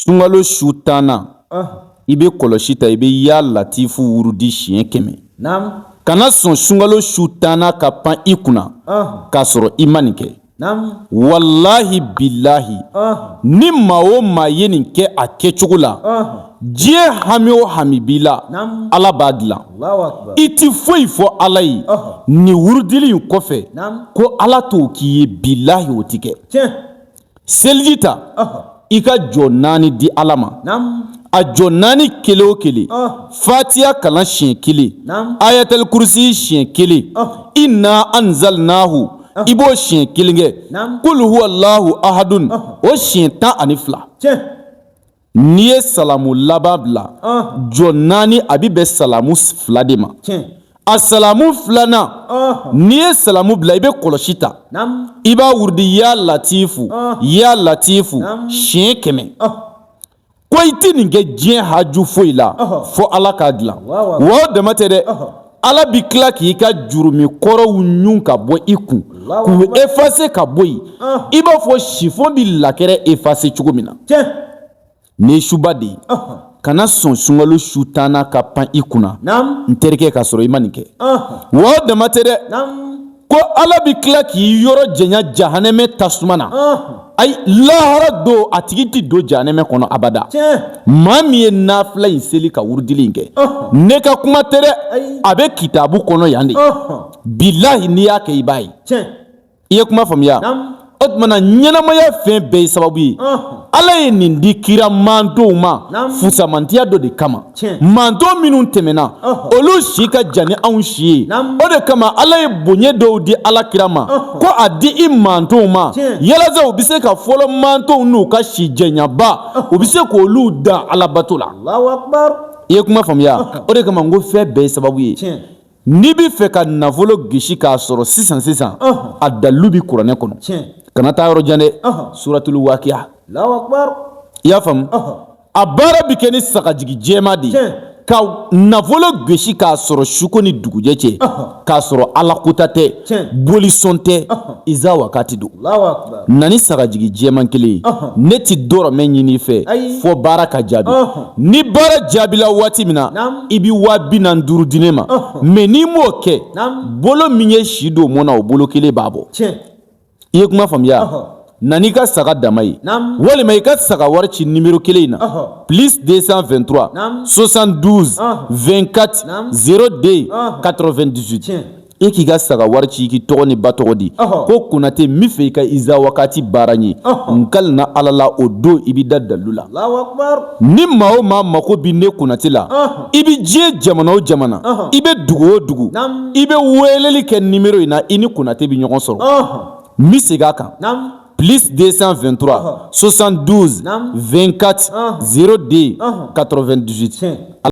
Sunkalo su 10 i bɛ kɔlɔsi ta i bɛ ya latifu wurudi siɲɛ 100. Kana sɔn sunkalo su 10 ka pan i kunna k'a sɔrɔ i ma nin kɛ. Wallahi billahi ni maa o maa ye nin kɛ a kɛcogo la diɲɛ hami o hami b'i la Ala b'a dilan. I ti foyi fɔ Ala ye ni wurudili in kɔfɛ ko Ala t'o k'i ye billahi o ti kɛ. Seliji ta i ka jɔ 4 di Ala ma. A jɔ 4 kelen o kelen Fatiha kalan siɲɛ 1 Ayatul Kursi siɲɛ 1 Inna anzalnahu i b'o siɲɛ 1 kɛ Qul huwallahu ahadun o siɲɛ 12. N'i ye salamu laban bila jɔ 4 a bɛ bɛn salamu 2 de ma. A salamu 2nan n'i ye salamu bila i bɛ kɔlɔsi ta i b'a wurudi ya latifu siɲɛ 100. Ko i tɛ nin kɛ diɲɛ haju foyi la fo Ala k'a dilan. Wa o dama tɛ dɛ Ala bi tila k'i ka jurumi kɔrɔw ɲun ka bɔ i kun k'u effacer ka bɔ yen i b'a fɔ chiffon bi lakɛrɛ effacer cogo min na. Ni suba de ye kana sɔn sunkalo su 10 ka pan i kunna n terikɛ ka sɔrɔ i ma nin kɛ. Wa o dama tɛ dɛ ko Ala bi tila k'i yɔrɔ janya jahanɛmɛ tasuma na. Ayi lahara don a tigi tɛ don jahanɛmɛ kɔnɔ abada. Maa min ye nafila in seli ka wurudili in kɛ ne ka kuma tɛ dɛ a bɛ kitabu kɔnɔ yan de. Billahi n'i y'a kɛ i b'a ye. I ye kuma faamuya. O tumana ɲɛnamaya fɛn bɛɛ ye sababu ye Ala ye nin di kira mantonw ma fusamantiya dɔ de kama. Manton minnu tɛmɛna olu si ka jan ni anw si ye. O de kama Ala ye bonya dɔw di Ala kira ma ko a di i mantonw ma yalasa u bɛ se ka fɔlɔ mantonw n'u ka si jɛnyaba u bɛ se k'olu dan Ala bato la. I ye kuma faamuya. O de kama n ko fɛn bɛɛ ye sababu ye. N'i bɛ fɛ ka nafolo gosi k'a sɔrɔ sisan a dalilu bɛ kuranɛ kɔnɔ. Kana taa yɔrɔ jan dɛ suratul waqiya. I y'a faamu. A baara bɛ kɛ ni sagajigi jɛma de ye ka nafolo gosi k'a sɔrɔ suko ni dugujɛ cɛ k'a sɔrɔ Ala kota tɛ bolisɔn tɛ iza wakati don. Na ni sagajigi jɛman kelen ye ne tɛ dɔrɔmɛ ɲini fɛ fɔ baara ka jaabi. Ni baara jaabila waati min na i bɛ 45 di ne ma mais n'i m'o kɛ bolo min ye si don mɔn na o bolo kelen b'a bɔ. I ye kuma faamuya. Nani ka saga dama ye walima i ka saga wari ci numéro 1 in na +223 72 24 02 98. E k'i ka saga wari ci i k'i tɔgɔ ni ba tɔgɔ di ko Konate n bɛ fɛ i ka iza wakati baara n ye n kalina Ala la o don i bɛ da dalilu la. Ni maa o maa mako bɛ ne Konate la i bɛ diɲɛ jamana o jamana i bɛ dugu o dugu i bɛ weleli kɛ numéro in na i ni Konate bɛ ɲɔgɔn sɔrɔ. N bɛ segin a kan +223 72 24 02 98.